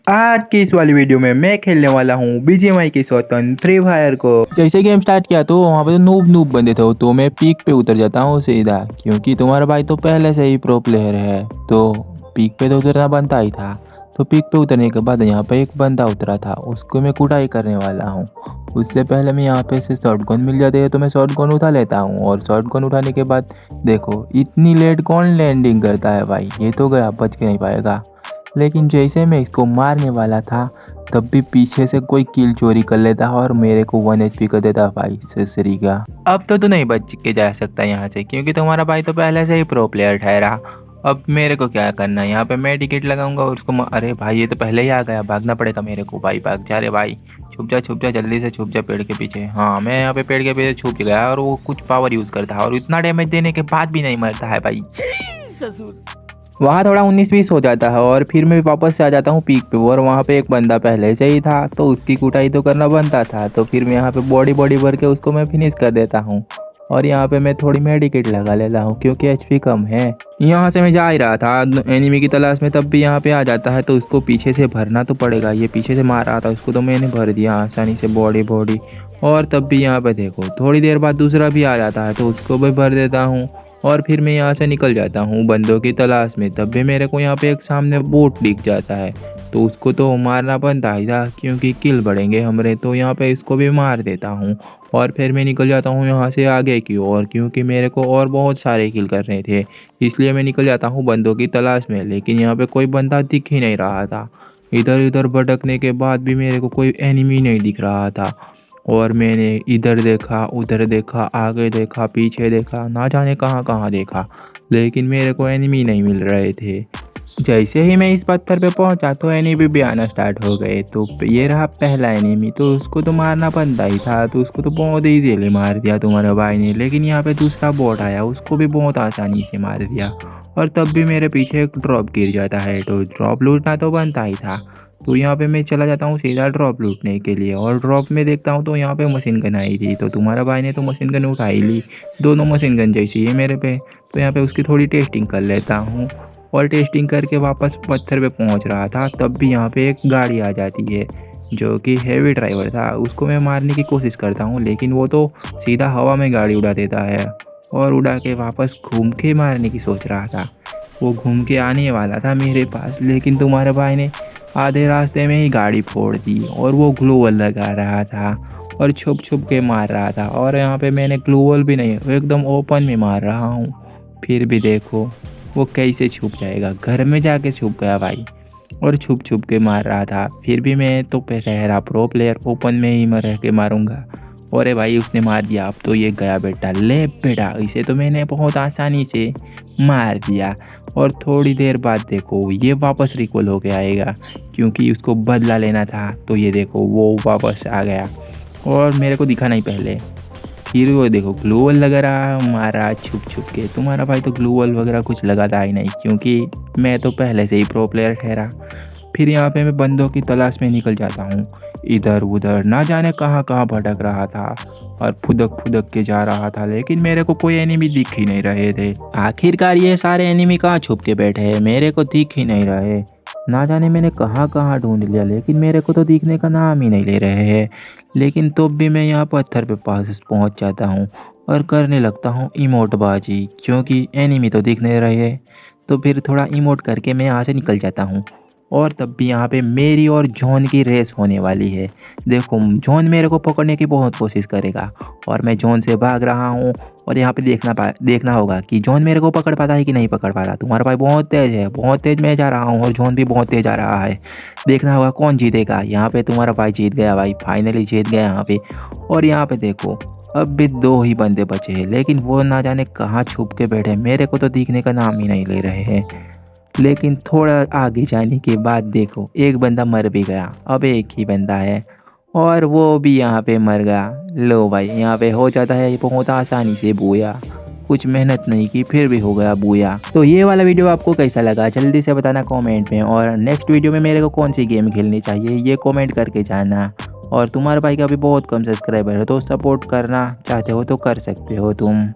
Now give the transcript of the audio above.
आज की इस वाली वीडियो में मैं खेलने वाला हूँ बीजीएमआई की स्वतंत्र फ्री फायर को। जैसे गेम स्टार्ट किया तो वहाँ पे तो नूब नूब बंदे थे, तो मैं पीक पे उतर जाता हूँ सीधा, क्योंकि तुम्हारा भाई तो पहले से ही प्रो प्लेयर है, तो पीक पे तो उतरना बनता ही था। तो पीक पे उतरने के बाद यहाँ पे एक बंदा उतरा था, उसको मैं कुटाई करने वाला हूँ। उससे पहले मैं यहाँ पे से शॉर्ट गन मिल जाती है तो मैं शॉर्ट गन उठा लेता हूँ, और शॉर्ट गन उठाने के बाद देखो इतनी लेट कौन लैंडिंग करता है भाई, ये तो गया, बच के नहीं पाएगा। लेकिन जैसे मैं इसको मारने वाला था तब भी पीछे से कोई किल चोरी कर लेता और मेरे को 1 HP कर देता भाई ससुरी का। अब तो तू नहीं बच के जा सकता यहाँ से, क्योंकि तुम्हारा भाई तो पहले से ही प्रो प्लेयर ठहरा। अब मेरे को क्या करना है, यहाँ पे मैं टिकट लगाऊंगा और उसको अरे भाई ये तो पहले ही आ गया, भागना पड़ेगा मेरे को। भाई भाग जा रे भाई, छुप जा जल्दी से, छुप जा पेड़ के पीछे। हाँ मैं यहाँ पे पेड़ के पीछे छुप गया, और वो कुछ पावर यूज़ करता है और इतना डैमेज देने के बाद भी नहीं मरता है भाई। वहाँ थोड़ा 19-20 हो जाता है और फिर मैं वापस से आ जाता हूँ पीक पे, और वहाँ पे एक बंदा पहले से ही था तो उसकी कुटाई तो करना बनता था। तो फिर मैं यहाँ पे बॉडी भर के उसको मैं फिनिश कर देता हूँ, और यहाँ पे मैं थोड़ी मेडिकेट लगा लेता हूँ क्योंकि एचपी कम है। यहाँ से मैं जा ही रहा था एनिमी की तलाश में, तब भी यहाँ पे आ जाता है तो उसको पीछे से भरना तो पड़ेगा। ये पीछे से मार रहा था उसको तो मैंने भर दिया आसानी से बॉडी। और तब भी यहाँ पे देखो थोड़ी देर बाद दूसरा भी आ जाता है तो उसको भी भर देता हूँ, और फिर मैं यहाँ से निकल जाता हूँ बंदों की तलाश में। तब भी मेरे को यहाँ पे एक सामने बोट दिख जाता है तो उसको तो मारना बनता ही था, क्योंकि किल बढ़ेंगे हमारे। तो यहाँ पे इसको भी मार देता हूँ और फिर मैं निकल जाता हूँ यहाँ से आगे की ओर, क्योंकि मेरे को और बहुत सारे किल करने थे, इसलिए मैं निकल जाता हूँ बंदों की तलाश में। लेकिन यहाँ पे कोई बंदा दिख ही नहीं रहा था। इधर उधर भटकने के बाद भी मेरे को कोई एनिमी नहीं दिख रहा था, और मैंने इधर देखा उधर देखा आगे देखा पीछे देखा, ना जाने कहाँ कहाँ देखा, लेकिन मेरे को एनिमी नहीं मिल रहे थे। जैसे ही मैं इस पत्थर पे पहुंचा तो एनिमी भी आना स्टार्ट हो गए। तो ये रहा पहला एनिमी, तो उसको तो मारना बनता ही था, तो उसको तो बहुत ईजीली मार दिया तुम्हारे भाई ने। लेकिन यहाँ पे दूसरा बॉट आया, उसको भी बहुत आसानी से मार दिया, और तब भी मेरे पीछे एक ड्रॉप गिर जाता है, तो ड्रॉप लूटना तो बनता ही था। तो यहाँ पे मैं चला जाता हूँ सीधा ड्रॉप लूटने के लिए, और ड्रॉप में देखता हूँ तो यहाँ पे मशीन गन आई थी, तो तुम्हारा भाई ने तो मशीन गन उठा ही ली, दोनों मशीन गन जैसी है मेरे पे। तो यहाँ पे उसकी थोड़ी टेस्टिंग कर लेता हूँ, और टेस्टिंग करके वापस पत्थर पे पहुँच रहा था तब भी यहाँ पे एक गाड़ी आ जाती है जो कि हैवी ड्राइवर था। उसको मैं मारने की कोशिश करता हूँ, लेकिन वो तो सीधा हवा में गाड़ी उड़ा देता है, और उड़ा के वापस घूम के मारने की सोच रहा था। वो घूम के आने वाला था मेरे पास, लेकिन तुम्हारे भाई ने आधे रास्ते में ही गाड़ी फोड़ दी, और वो ग्लोवल लगा रहा था और छुप के मार रहा था। और यहाँ पे मैंने ग्लोवल भी नहीं, एकदम ओपन में मार रहा हूँ, फिर भी देखो वो कैसे छुप जाएगा, घर में जाके छुप गया भाई, और छुप के मार रहा था। फिर भी मैं तो ठहरा प्रो प्लेयर, ओपन में ही रह के मारूंगा। अरे भाई उसने मार दिया, अब तो ये गया बेटा, ले बेटा, इसे तो मैंने बहुत आसानी से मार दिया। और थोड़ी देर बाद देखो ये वापस रिकॉल होके आएगा, क्योंकि उसको बदला लेना था। तो ये देखो वो वापस आ गया और मेरे को दिखा नहीं पहले। फिर वो देखो ग्लोवल लगा रहा, मारा छुप के। तुम्हारा भाई तो ग्लोवल वगैरह कुछ लगाता ही नहीं, क्योंकि मैं तो पहले से ही प्रो प्लेयर ठहरा। फिर यहाँ पे मैं बंदों की तलाश में निकल जाता हूँ, इधर उधर ना जाने कहाँ कहाँ भटक रहा था, और फुदक के जा रहा था, लेकिन मेरे को कोई एनिमी दिख ही नहीं रहे थे। आखिरकार ये सारे एनिमी कहाँ छुप के बैठे हैं, मेरे को दिख ही नहीं रहे। ना जाने मैंने कहाँ कहाँ ढूंढ लिया, लेकिन मेरे को तो दिखने का नाम ही नहीं ले रहे हैं। लेकिन तो भी मैं यहाँ पत्थर पे पास पहुँच जाता हूँ और करने लगता हूँ इमोटबाजी, क्योंकि एनिमी तो दिख नहीं रहे। तो फिर थोड़ा इमोट करके मैं यहाँ से निकल जाता हूँ, और तब भी यहाँ पे मेरी और जॉन की रेस होने वाली है। देखो जॉन मेरे को पकड़ने की बहुत कोशिश करेगा, और मैं जॉन से भाग रहा हूँ। और यहाँ पे देखना होगा कि जॉन मेरे को पकड़ पाता है कि नहीं पकड़ पाता। तुम्हारा भाई बहुत तेज़ है, बहुत तेज़ मैं जा रहा हूँ, और जॉन भी बहुत तेज़ आ रहा है। देखना होगा कौन जीतेगा। यहाँ पे तुम्हारा भाई जीत गया भाई, फाइनली जीत गया यहाँ पे। और यहाँ पे देखो अब भी 2 ही बंदे बचे हैं, लेकिन वो ना जाने कहाँ छुप के बैठे, मेरे को तो दिखने का नाम ही नहीं ले रहे हैं। लेकिन थोड़ा आगे जाने के बाद देखो एक बंदा मर भी गया, अब एक ही बंदा है, और वो भी यहाँ पे मर गया। लो भाई यहाँ पे हो जाता है बहुत आसानी से बूया, कुछ मेहनत नहीं की फिर भी हो गया बूया। तो ये वाला वीडियो आपको कैसा लगा जल्दी से बताना कमेंट में, और नेक्स्ट वीडियो में मेरे को कौन सी गेम खेलनी चाहिए ये कमेंट करके जाना। और तुम्हारे भाई का भी बहुत कम सब्सक्राइबर है, तो सपोर्ट करना चाहते हो तो कर सकते हो तुम।